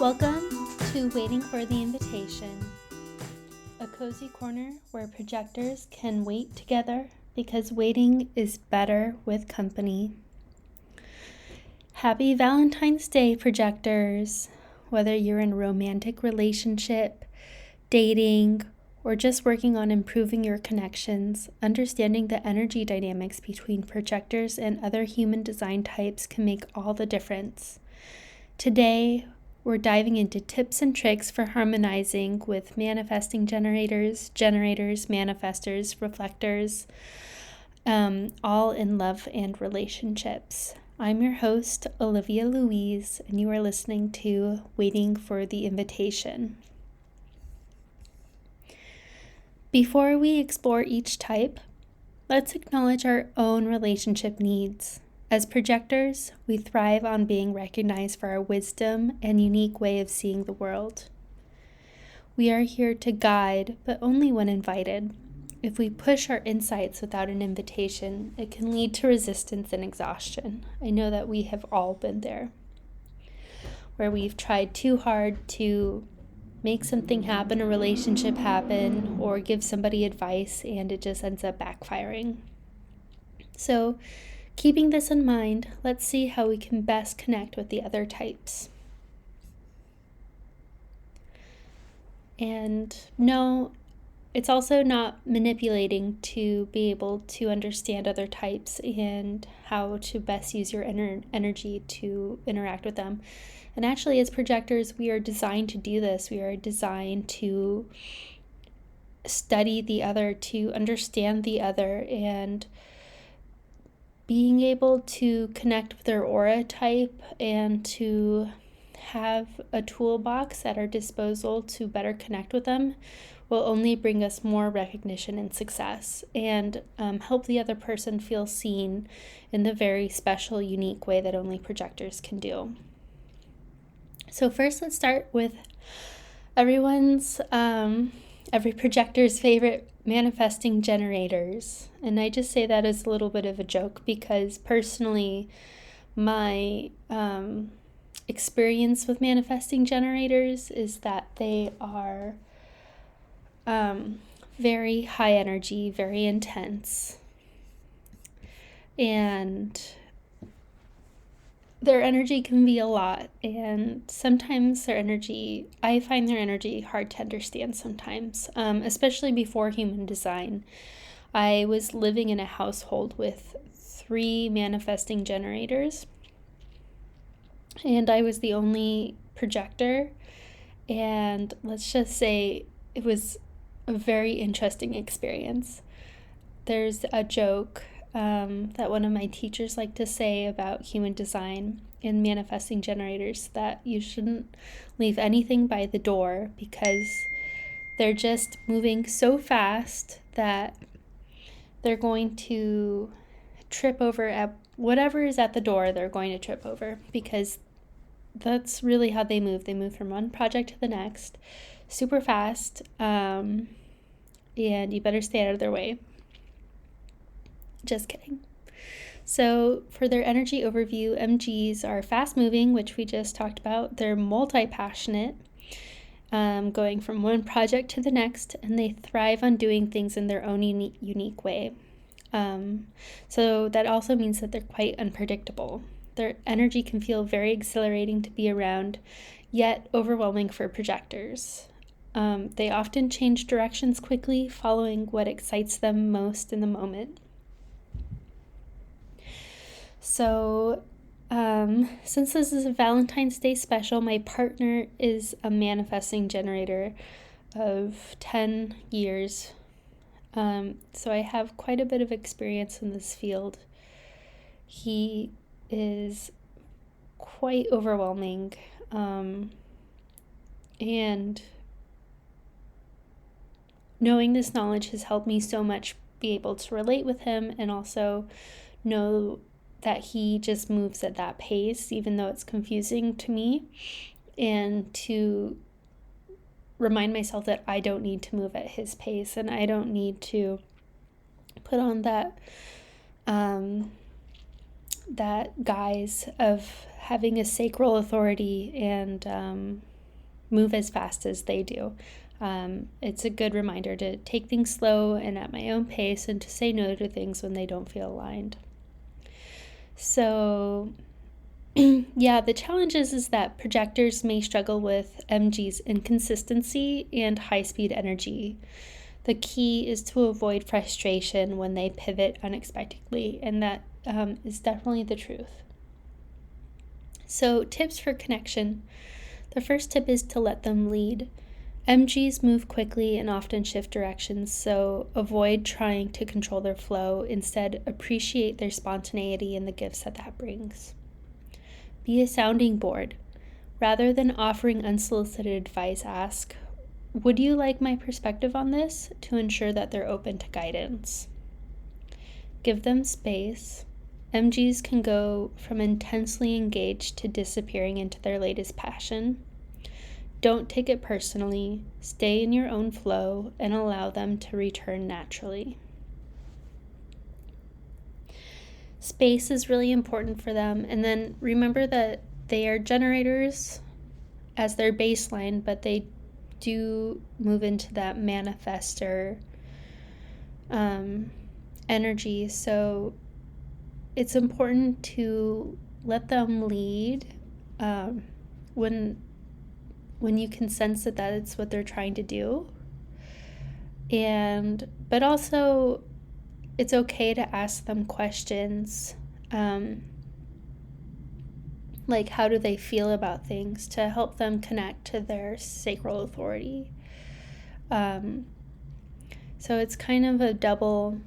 Welcome to Waiting for the Invitation, a cozy corner where projectors can wait together because waiting is better with company. Happy Valentine's Day, projectors! Whether you're in a romantic relationship, dating, or just working on improving your connections, understanding the energy dynamics between projectors and other human design types can make all the difference. Today, we're diving into tips and tricks for harmonizing with manifesting generators, manifestors, reflectors, all in love and relationships. I'm your host, Olivia Louise, and you are listening to Waiting for the Invitation. Before we explore each type, let's acknowledge our own relationship needs. As projectors, we thrive on being recognized for our wisdom and unique way of seeing the world. We are here to guide, but only when invited. If we push our insights without an invitation, it can lead to resistance and exhaustion. I know that we have all been there, where we've tried too hard to make something happen, a relationship happen, or give somebody advice, and it just ends up backfiring. So, keeping this in mind, let's see how we can best connect with the other types. And no, it's also not manipulating to be able to understand other types and how to best use your energy to interact with them. And actually, as projectors, we are designed to do this. We are designed to study the other, to understand the other, and being able to connect with their aura type and to have a toolbox at our disposal to better connect with them will only bring us more recognition and success, and help the other person feel seen in the very special, unique way that only projectors can do. So first, let's start with every projector's favorite, manifesting generators. And I just say that as a little bit of a joke because personally, my experience with manifesting generators is that they are very high energy, very intense, and their energy can be a lot, and sometimes I find their energy hard to understand sometimes, especially before human design. I was living in a household with 3 manifesting generators, and I was the only projector, and let's just say it was a very interesting experience. There's a joke that one of my teachers like to say about human design and manifesting generators, that you shouldn't leave anything by the door because they're just moving so fast that they're going to trip over at whatever is at the door. They're going to trip over because that's really how they move. They move from one project to the next super fast, and you better stay out of their way. Just kidding. So for their energy overview, MGs are fast-moving, which we just talked about. They're multi-passionate, going from one project to the next, and they thrive on doing things in their own unique way. So that also means that they're quite unpredictable. Their energy can feel very exhilarating to be around, yet overwhelming for projectors. They often change directions quickly, following what excites them most in the moment. So, since this is a Valentine's Day special, my partner is a manifesting generator of 10 years. So I have quite a bit of experience in this field. He is quite overwhelming, and knowing this knowledge has helped me so much be able to relate with him and also know that he just moves at that pace, even though it's confusing to me, and to remind myself that I don't need to move at his pace and I don't need to put on that guise of having a sacral authority and move as fast as they do. It's a good reminder to take things slow and at my own pace, and to say no to things when they don't feel aligned. So yeah, the challenge is that projectors may struggle with MG's inconsistency and high-speed energy. The key is to avoid frustration when they pivot unexpectedly, and that is definitely the truth. So, tips for connection. The first tip is to let them lead. MGs move quickly and often shift directions, so avoid trying to control their flow. Instead, appreciate their spontaneity and the gifts that brings. Be a sounding board. Rather than offering unsolicited advice, ask, would you like my perspective on this, to ensure that they're open to guidance. Give them space. MGs can go from intensely engaged to disappearing into their latest passion. Don't take it personally. Stay in your own flow and allow them to return naturally. Space is really important for them. And then remember that they are generators as their baseline, but they do move into that manifestor energy. So it's important to let them lead when you can sense that it's what they're trying to do. But also it's okay to ask them questions, like how do they feel about things, to help them connect to their sacral authority. So it's kind of a double,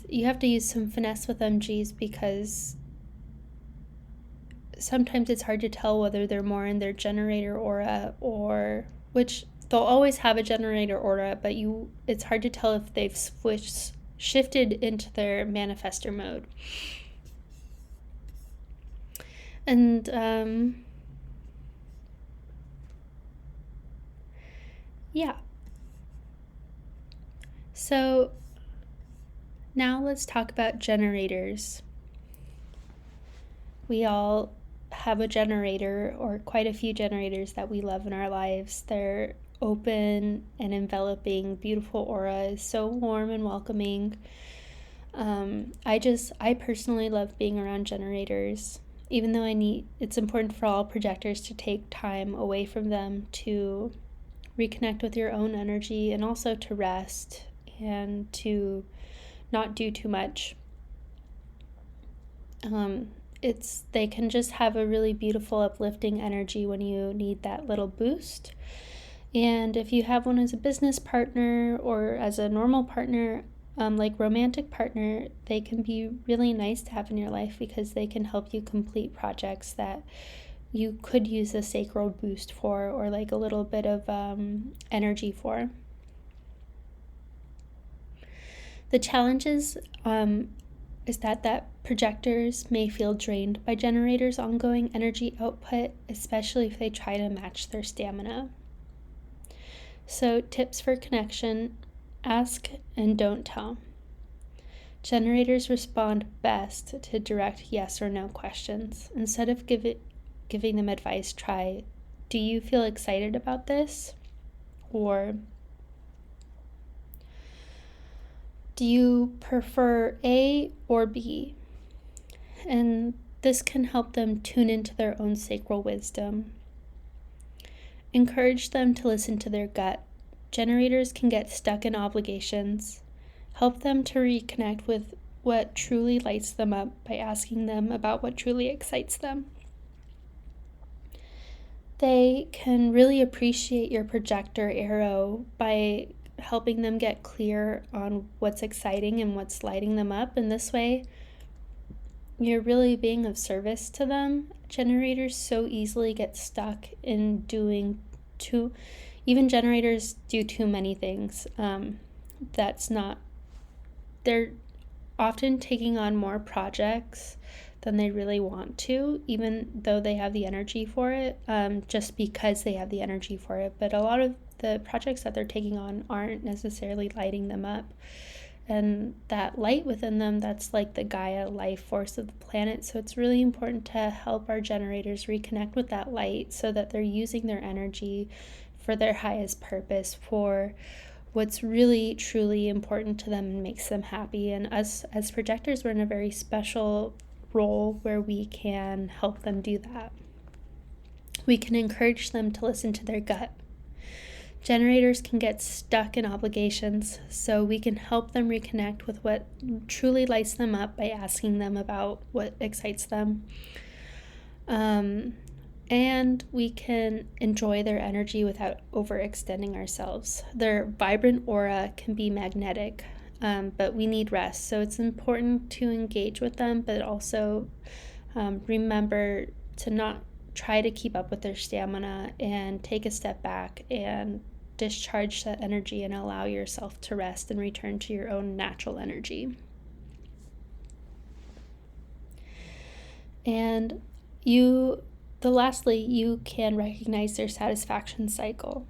you have to use some finesse with MGs, because sometimes it's hard to tell whether they're more in their generator aura, or which they'll always have a generator aura, but it's hard to tell if they've shifted into their manifestor mode. And yeah. So now let's talk about generators. We all have a generator, or quite a few generators that we love in our lives. Their open and enveloping, beautiful aura is so warm and welcoming. I personally love being around generators, even though it's important for all projectors to take time away from them to reconnect with your own energy, and also to rest and to not do too much. They can just have a really beautiful, uplifting energy when you need that little boost. And if you have one as a business partner or as a normal partner, like romantic partner, they can be really nice to have in your life, because they can help you complete projects that you could use a sacral boost for, or like a little bit of energy for. The challenges is that projectors may feel drained by generators' ongoing energy output, especially if they try to match their stamina. So, tips for connection: ask and don't tell. Generators respond best to direct yes or no questions. Instead of giving them advice, try, do you feel excited about this? Or, do you prefer A or B? And this can help them tune into their own sacral wisdom. Encourage them to listen to their gut. Generators can get stuck in obligations. Help them to reconnect with what truly lights them up by asking them about what truly excites them. They can really appreciate your projector arrow by helping them get clear on what's exciting and what's lighting them up. And this way, you're really being of service to them. Generators so easily get stuck in doing even generators do too many things. They're often taking on more projects than they really want to, even though they have the energy for it, just because they have the energy for it. But a lot of the projects that they're taking on aren't necessarily lighting them up. and that light within them, that's like the Gaia life force of the planet. So it's really important to help our generators reconnect with that light so that they're using their energy for their highest purpose, for what's really truly important to them and makes them happy. And us as projectors, we're in a very special role where we can help them do that. We can encourage them to listen to their gut. Generators can get stuck in obligations, so we can help them reconnect with what truly lights them up by asking them about what excites them. And we can enjoy their energy without overextending ourselves. Their vibrant aura can be magnetic, but we need rest. So it's important to engage with them, but also remember to not try to keep up with their stamina, and take a step back and discharge that energy and allow yourself to rest and return to your own natural energy. And lastly, you can recognize their satisfaction cycle.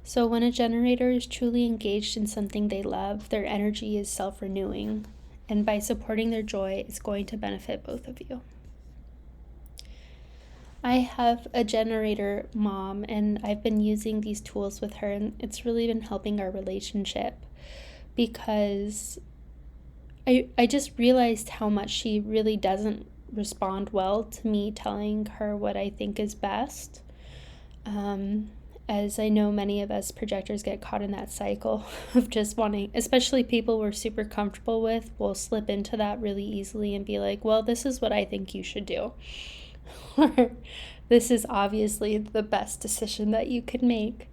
So when a generator is truly engaged in something they love, their energy is self-renewing, and by supporting their joy, it's going to benefit both of you. I have a generator mom, and I've been using these tools with her, and it's really been helping our relationship, because I just realized how much she really doesn't respond well to me telling her what I think is best. As I know many of us projectors get caught in that cycle of just wanting, especially people we're super comfortable with, will slip into that really easily and be like, well, this is what I think you should do. Or this is obviously the best decision that you could make.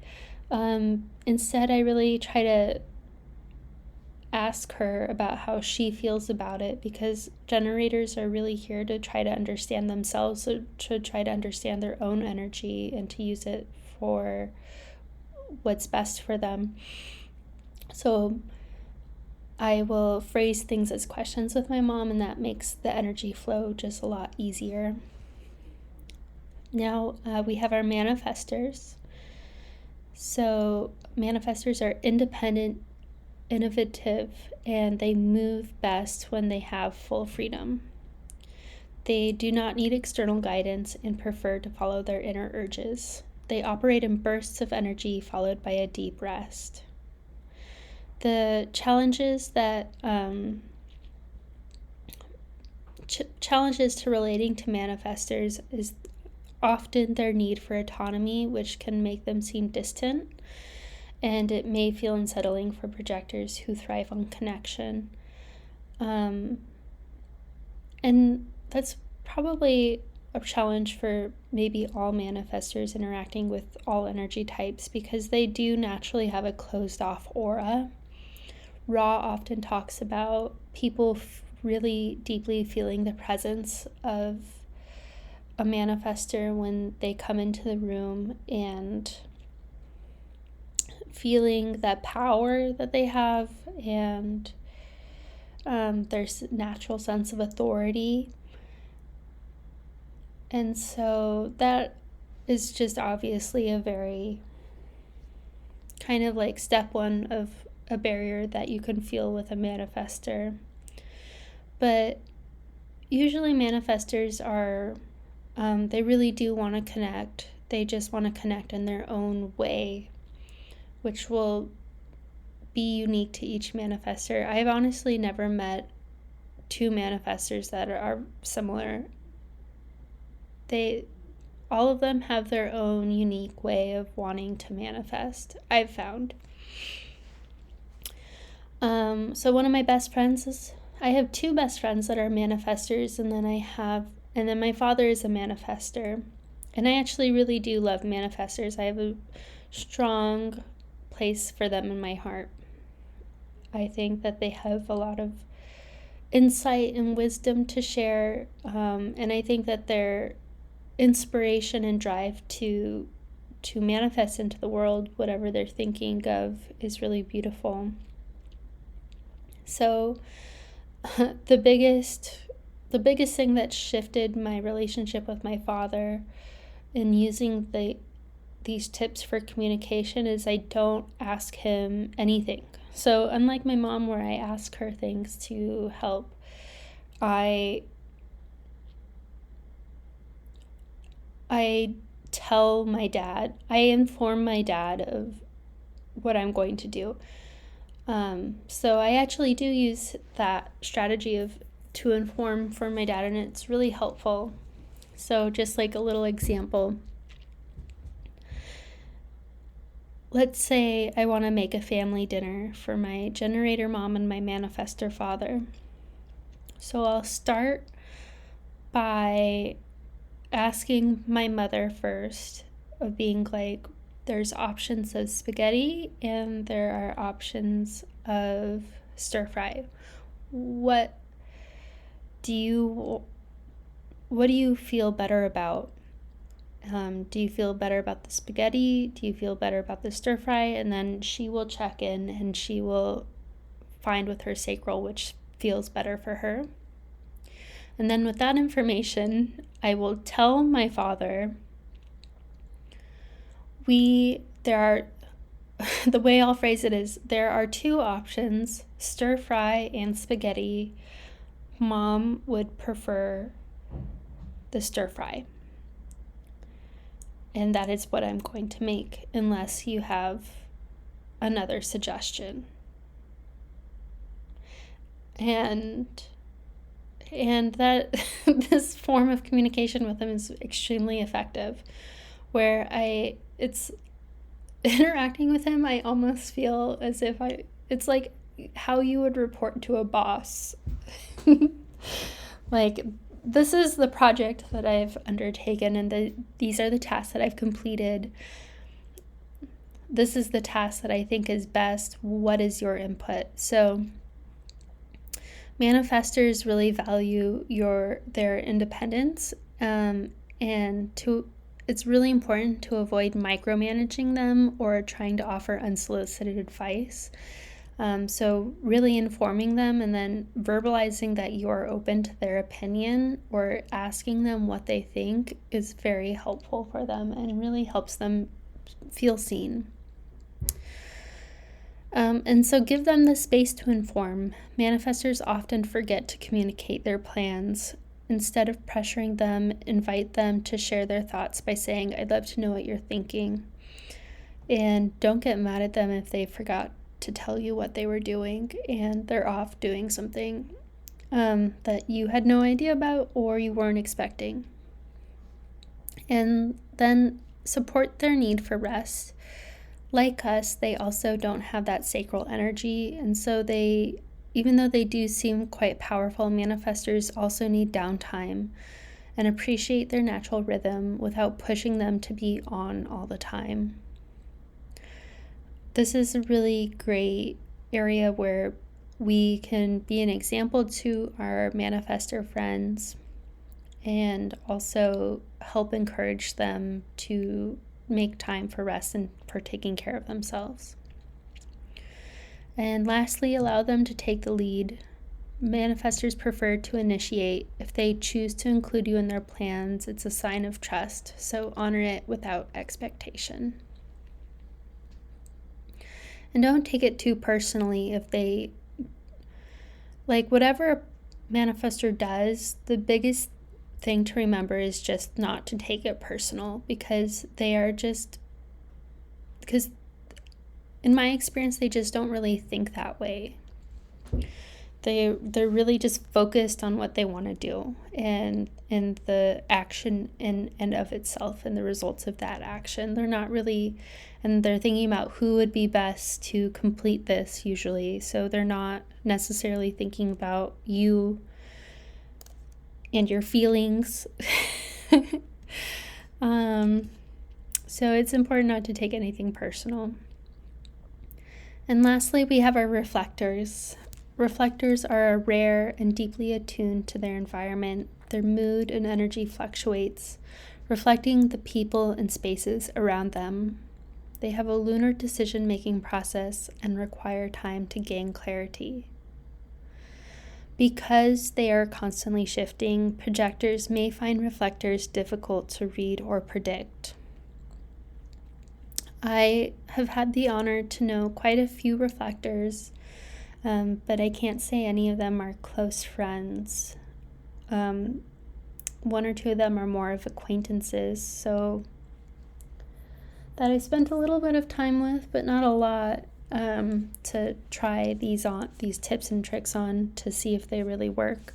Instead, I really try to ask her about how she feels about it, because generators are really here to try to understand themselves, so to try to understand their own energy and to use it for what's best for them. So I will phrase things as questions with my mom, and that makes the energy flow just a lot easier. Now we have our manifestors. So manifestors are independent, innovative, and they move best when they have full freedom. They do not need external guidance and prefer to follow their inner urges. They operate in bursts of energy followed by a deep rest. The challenges to relating to manifestors is often their need for autonomy, which can make them seem distant, and it may feel unsettling for projectors who thrive on connection. And that's probably a challenge for maybe all manifestors interacting with all energy types, because they do naturally have a closed off aura. Ra often talks about people really deeply feeling the presence of a manifestor when they come into the room, and feeling that power that they have, and their natural sense of authority. And so that is just obviously a very kind of like step one of a barrier that you can feel with a manifestor. But usually manifestors are, they really do want to connect. They just want to connect in their own way, which will be unique to each manifestor. I've honestly never met two manifestors that are similar. All of them have their own unique way of wanting to manifest, I've found. So one of my best friends I have two best friends that are manifestors, and then my father is a manifestor. And I actually really do love manifestors. I have a strong place for them in my heart. I think that they have a lot of insight and wisdom to share, and I think that their inspiration and drive to manifest into the world whatever they're thinking of is really beautiful. So the biggest thing that shifted my relationship with my father in using these tips for communication is I don't ask him anything. So unlike my mom, where I ask her things to help, I tell my dad, I inform my dad of what I'm going to do. So I actually do use that strategy to inform for my dad, and it's really helpful. So just like a little example, let's say I want to make a family dinner for my generator mom and my manifestor father. So I'll start by asking my mother first, of being like, there's options of spaghetti and there are options of stir fry. What do you feel better about? Do you feel better about the spaghetti? Do you feel better about the stir fry? And then she will check in and she will find with her sacral which feels better for her. And then with that information, I will tell my father, the way I'll phrase it is, there are two options, stir fry and spaghetti. Mom would prefer the stir fry. And that is what I'm going to make, unless you have another suggestion. And that this form of communication with him is extremely effective, where it's interacting with him, I almost feel as if it's like how you would report to a boss. Like, this is the project that I've undertaken, and these are the tasks that I've completed. This is the task that I think is best. What is your input? So manifestors really value their independence, and it's really important to avoid micromanaging them or trying to offer unsolicited advice. So really informing them and then verbalizing that you're open to their opinion or asking them what they think is very helpful for them and really helps them feel seen. And so give them the space to inform. Manifestors often forget to communicate their plans. Instead of pressuring them, invite them to share their thoughts by saying, I'd love to know what you're thinking. And don't get mad at them if they forgot to tell you what they were doing and they're off doing something that you had no idea about or you weren't expecting. And then support their need for rest. Like us, they also don't have that sacral energy, and so even though they do seem quite powerful, manifestors also need downtime and appreciate their natural rhythm without pushing them to be on all the time. This is a really great area where we can be an example to our manifestor friends and also help encourage them to make time for rest and for taking care of themselves. And lastly, allow them to take the lead. Manifestors prefer to initiate. If they choose to include you in their plans, it's a sign of trust, so honor it without expectation. And don't take it too personally if they, like, whatever a manifestor does, the biggest thing to remember is just not to take it personal, because in my experience, they just don't really think that way. They're really just focused on what they want to do and the action and of itself and the results of that action. They're not really, and they're thinking about who would be best to complete this usually. So they're not necessarily thinking about you and your feelings. So it's important not to take anything personal. And lastly, we have our reflectors. Reflectors are rare and deeply attuned to their environment. Their mood and energy fluctuates, reflecting the people and spaces around them. They have a lunar decision-making process and require time to gain clarity. Because they are constantly shifting, projectors may find reflectors difficult to read or predict. I have had the honor to know quite a few reflectors, but I can't say any of them are close friends. One or two of them are more of acquaintances, so that I spent a little bit of time with, but not a lot, to try these tips and tricks on to see if they really work.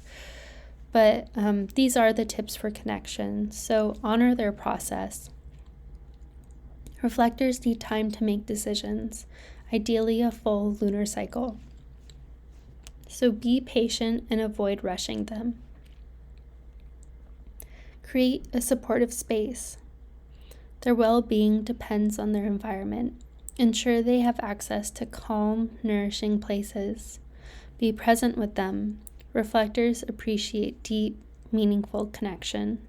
But these are the tips for connection, so honor their process. Reflectors need time to make decisions, ideally a full lunar cycle. So be patient and avoid rushing them. Create a supportive space. Their well-being depends on their environment. Ensure they have access to calm, nourishing places. Be present with them. Reflectors appreciate deep, meaningful connection.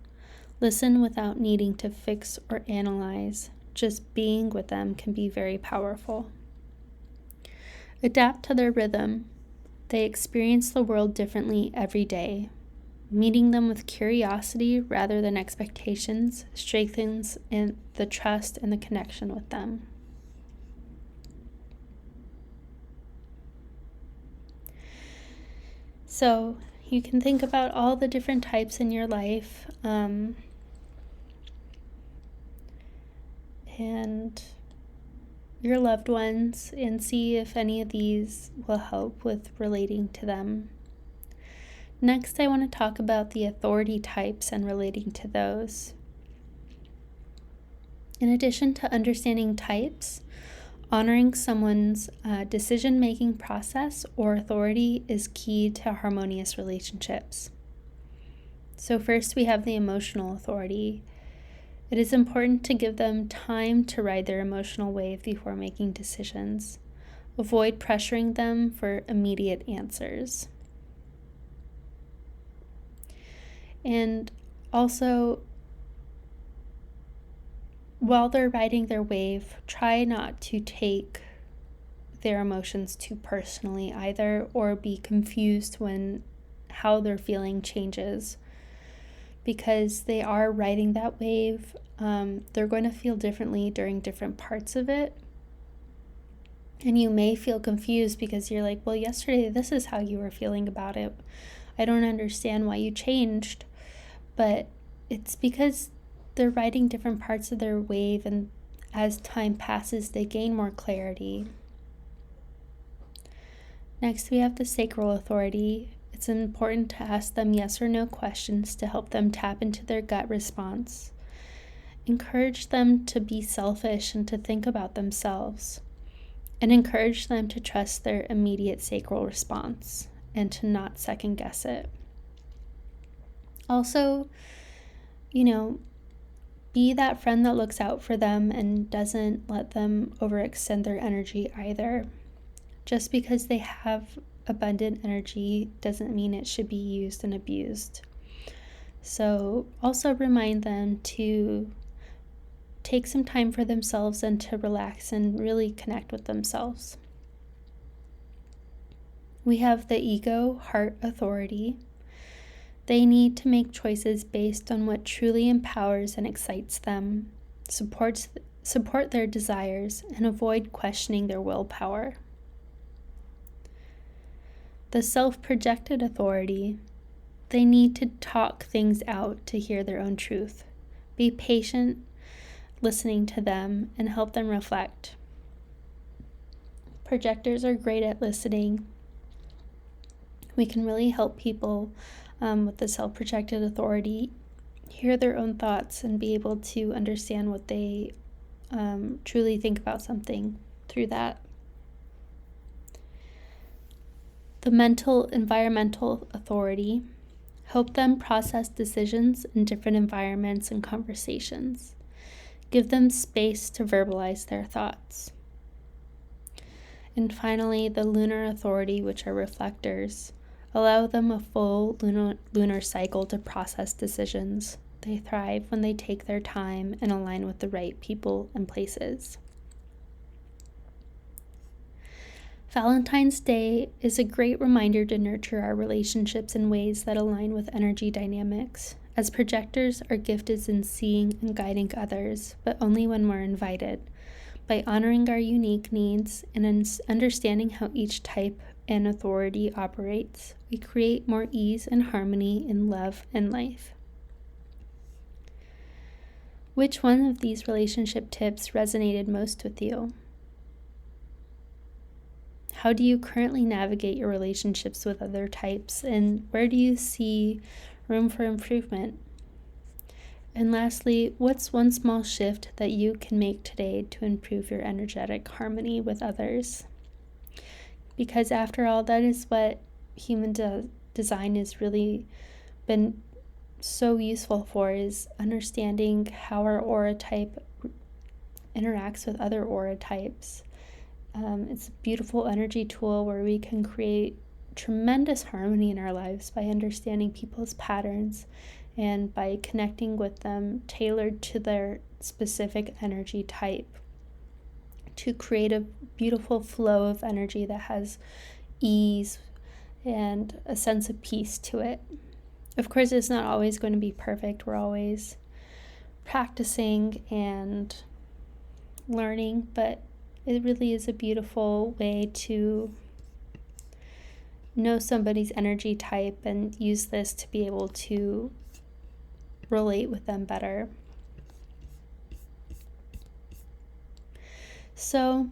Listen without needing to fix or analyze. Just being with them can be very powerful. Adapt to their rhythm. They experience the world differently every day. Meeting them with curiosity rather than expectations strengthens the trust and the connection with them. So you can think about all the different types in your life, and your loved ones, and see if any of these will help with relating to them. Next, I want to talk about the authority types and relating to those. In addition to understanding types, honoring someone's decision-making process or authority is key to harmonious relationships. So first, we have the emotional authority. It is important to give them time to ride their emotional wave before making decisions. Avoid pressuring them for immediate answers. And also, while they're riding their wave, try not to take their emotions too personally either, or be confused when how they're feeling changes, because they are riding that wave. They're going to feel differently during different parts of it. And you may feel confused because you're like, well, yesterday this is how you were feeling about it. I don't understand why you changed. But it's because they're riding different parts of their wave, and as time passes, they gain more clarity. Next, we have the sacral authority. It's important to ask them yes or no questions to help them tap into their gut response. Encourage them to be selfish and to think about themselves. And encourage them to trust their immediate sacral response and to not second guess it. Also, be that friend that looks out for them and doesn't let them overextend their energy either. Just because they have abundant energy doesn't mean it should be used and abused. So also remind them to take some time for themselves and to relax and really connect with themselves. We have the ego heart authority. They need to make choices based on what truly empowers and excites them, support their desires, and avoid questioning their willpower. The self-projected authority. They need to talk things out to hear their own truth. Be patient, listening to them, and help them reflect. Projectors are great at listening. We can really help people with the self-projected authority hear their own thoughts and be able to understand what they truly think about something through that. The mental environmental authority. Help them process decisions in different environments and conversations. Give them space to verbalize their thoughts. And finally, the lunar authority, which are reflectors. Allow them a full lunar cycle to process decisions. They thrive when they take their time and align with the right people and places. Valentine's Day is a great reminder to nurture our relationships in ways that align with energy dynamics, as projectors are gifted in seeing and guiding others, but only when we're invited. By honoring our unique needs and understanding how each type and authority operates, we create more ease and harmony in love and life. Which one of these relationship tips resonated most with you? How do you currently navigate your relationships with other types, and where do you see room for improvement? And lastly, what's one small shift that you can make today to improve your energetic harmony with others? Because after all, that is what human design has really been so useful for, is understanding how our aura type interacts with other aura types. It's a beautiful energy tool where we can create tremendous harmony in our lives by understanding people's patterns and by connecting with them tailored to their specific energy type to create a beautiful flow of energy that has ease and a sense of peace to it. Of course, it's not always going to be perfect. We're always practicing and learning, but it really is a beautiful way to know somebody's energy type and use this to be able to relate with them better. So,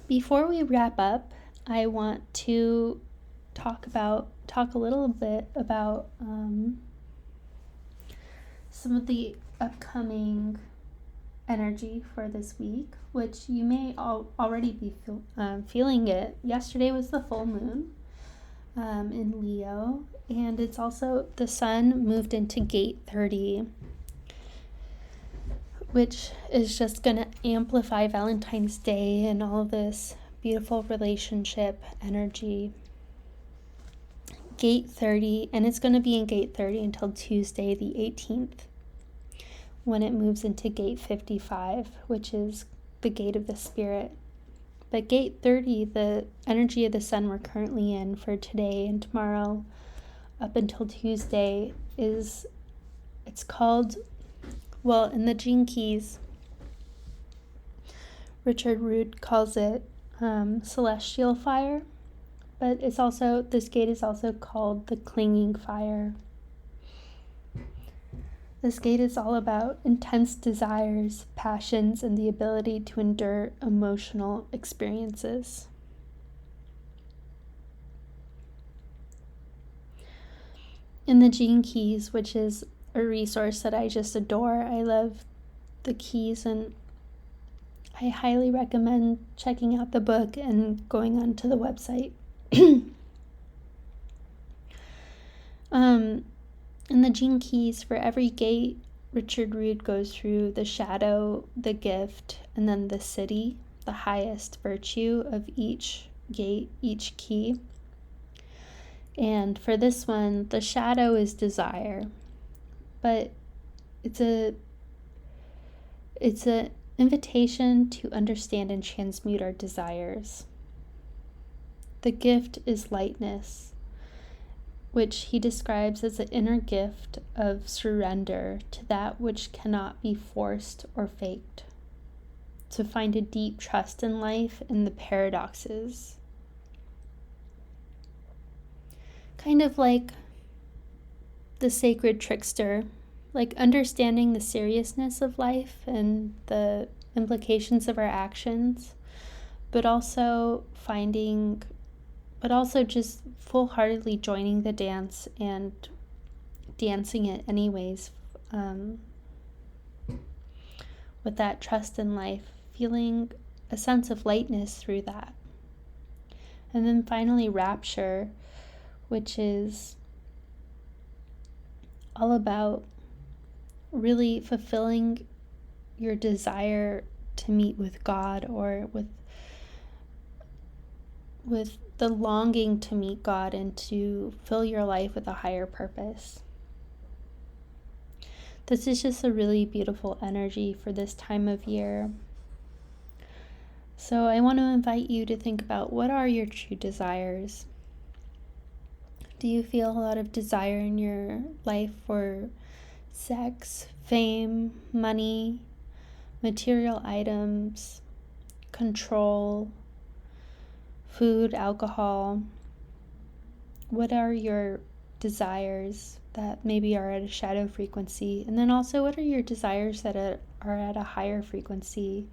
before we wrap up, I want to talk a little bit about some of the upcoming energy for this week, which you may already be feeling it. Yesterday was the full moon in Leo, and it's also the sun moved into gate 30, which is just going to amplify Valentine's Day and all of this beautiful relationship energy. Gate 30, and it's going to be in gate 30 until Tuesday the 18th, when it moves into gate 55, which is the gate of the spirit. But gate 30, the energy of the sun we're currently in for today and tomorrow up until Tuesday, it's called, well, in the Gene Keys, Richard Root calls it celestial fire, but this gate is also called the clinging fire. This gate is all about intense desires, passions, and the ability to endure emotional experiences. In the Gene Keys, which is a resource that I just adore, I love the keys, and I highly recommend checking out the book and going onto the website. In the Gene Keys, for every gate, Richard Root goes through the shadow, the gift, and then the city, the highest virtue of each gate, each key. And for this one, the shadow is desire, but it's an invitation to understand and transmute our desires. The gift is lightness, which he describes as an inner gift of surrender to that which cannot be forced or faked, to find a deep trust in life and the paradoxes. Kind of like the sacred trickster, like understanding the seriousness of life and the implications of our actions, but also just full-heartedly joining the dance and dancing it anyways, with that trust in life, feeling a sense of lightness through that. And then finally rapture, which is all about really fulfilling your desire to meet with God, or with the longing to meet God and to fill your life with a higher purpose. This is just a really beautiful energy for this time of year. So I want to invite you to think about, what are your true desires? Do you feel a lot of desire in your life for sex, fame, money, material items, control, food, alcohol. What are your desires that maybe are at a shadow frequency? And then also, what are your desires that are at a higher frequency,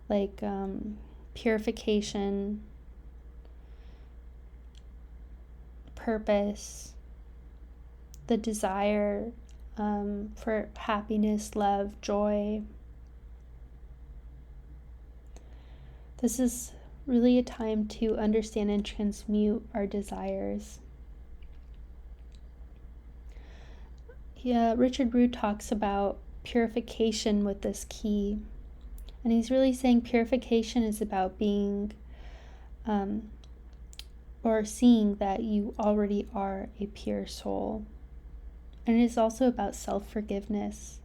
like purification, purpose, the desire for happiness, love, joy. This is really a time to understand and transmute our desires. Richard Roux talks about purification with this key. And he's really saying purification is about being or seeing that you already are a pure soul. And it is also about self-forgiveness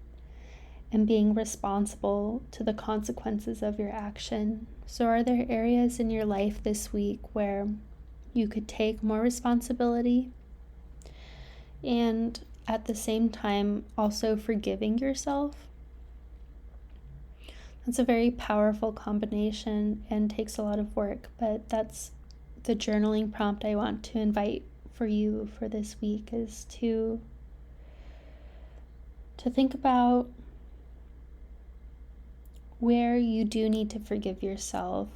and being responsible to the consequences of your action. So are there areas in your life this week where you could take more responsibility and at the same time also forgiving yourself? That's a very powerful combination and takes a lot of work, but that's the journaling prompt I want to invite for you for this week, is to think about where you do need to forgive yourself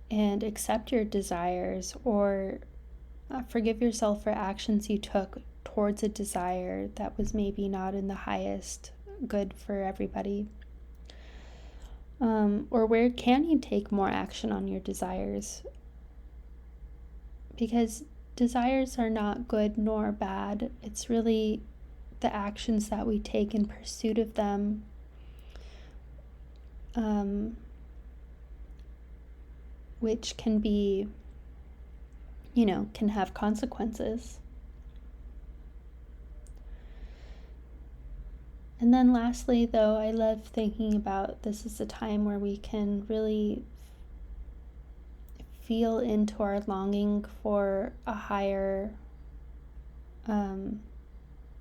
and accept your desires, or forgive yourself for actions you took towards a desire that was maybe not in the highest good for everybody. Or where can you take more action on your desires? Because desires are not good nor bad. It's really the actions that we take in pursuit of them which can be, can have consequences. And then lastly, though, I love thinking about this is a time where we can really feel into our longing for a higher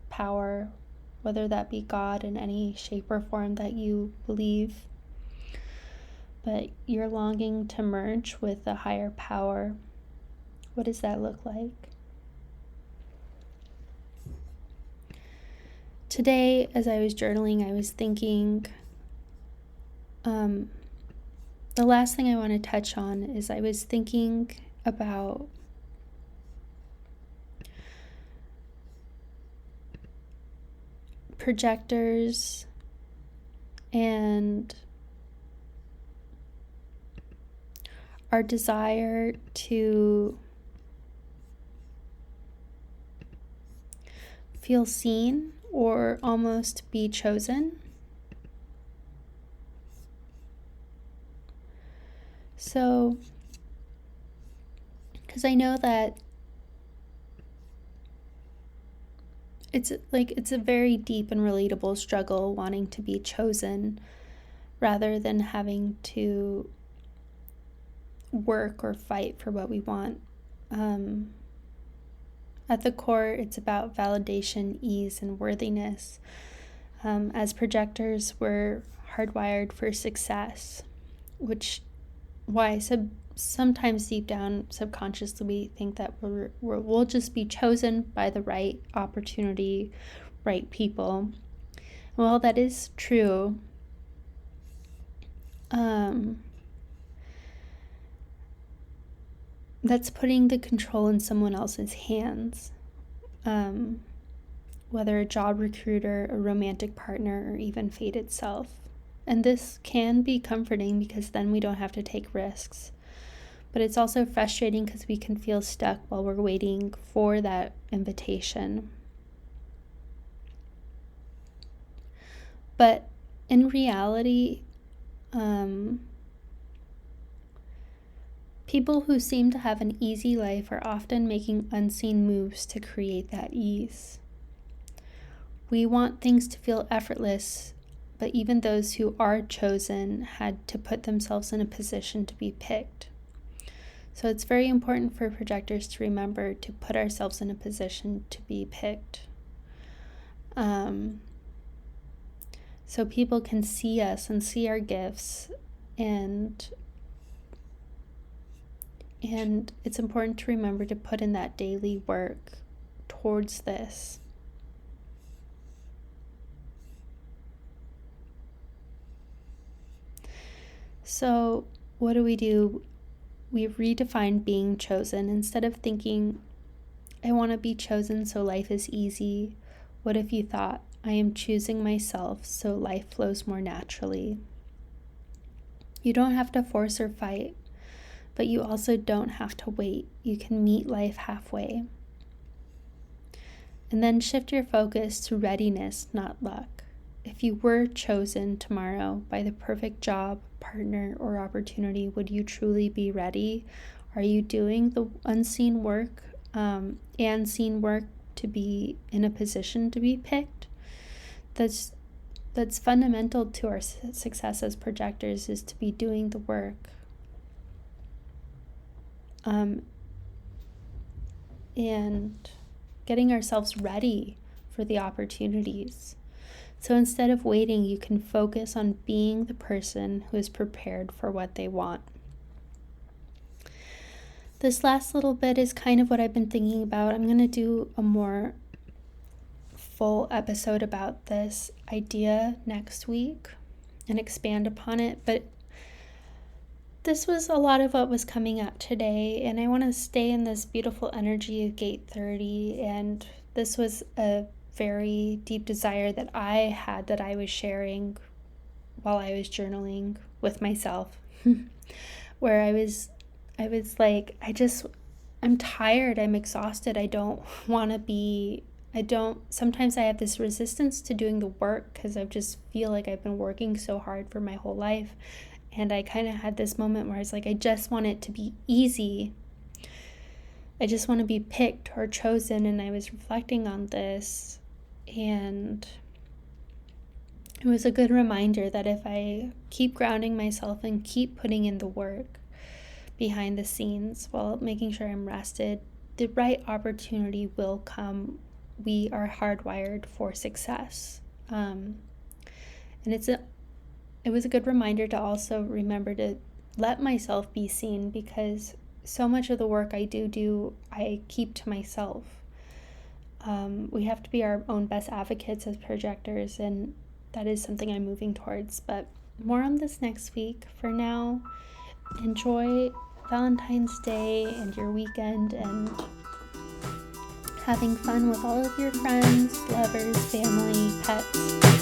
power, whether that be God in any shape or form that you believe. But you're longing to merge with a higher power. What does that look like? Today, as I was journaling, I was thinking, the last thing I want to touch on is I was thinking about projectors and our desire to feel seen or almost be chosen. So, because I know that it's a very deep and relatable struggle wanting to be chosen rather than having to work or fight for what we want. At the core, it's about validation, ease, and worthiness. As projectors, we're hardwired for success, why sometimes deep down subconsciously we think that we'll just be chosen by the right opportunity, right people. Well, that is true. That's putting the control in someone else's hands. Whether a job recruiter, a romantic partner, or even fate itself. And this can be comforting because then we don't have to take risks. But it's also frustrating because we can feel stuck while we're waiting for that invitation. But in reality, people who seem to have an easy life are often making unseen moves to create that ease. We want things to feel effortless, but even those who are chosen had to put themselves in a position to be picked. So it's very important for projectors to remember to put ourselves in a position to be picked. so people can see us and see our gifts, and it's important to remember to put in that daily work towards this. So what do? We redefine being chosen. Instead of thinking, I want to be chosen so life is easy, what if you thought, I am choosing myself so life flows more naturally? You don't have to force or fight, but you also don't have to wait. You can meet life halfway. And then shift your focus to readiness, not luck. If you were chosen tomorrow by the perfect job, partner, or opportunity, would you truly be ready? Are you doing the unseen work and seen work to be in a position to be picked? That's fundamental to our success as projectors, is to be doing the work. And getting ourselves ready for the opportunities. So instead of waiting, you can focus on being the person who is prepared for what they want. This last little bit is kind of what I've been thinking about. I'm going to do a more full episode about this idea next week and expand upon it, but this was a lot of what was coming out today, and I want to stay in this beautiful energy of gate 30, and this was a very deep desire that I had, that I was sharing while I was journaling with myself, where I was like, I'm tired, I'm exhausted, sometimes I have this resistance to doing the work because I just feel like I've been working so hard for my whole life. And I kind of had this moment where I was like, I just want it to be easy. I just want to be picked or chosen. And I was reflecting on this, and it was a good reminder that if I keep grounding myself and keep putting in the work behind the scenes while making sure I'm rested, the right opportunity will come. We are hardwired for success. And it was a good reminder to also remember to let myself be seen, because so much of the work I do, I keep to myself. We have to be our own best advocates as projectors, and that is something I'm moving towards. But more on this next week. For now, enjoy Valentine's Day and your weekend, and having fun with all of your friends, lovers, family, pets.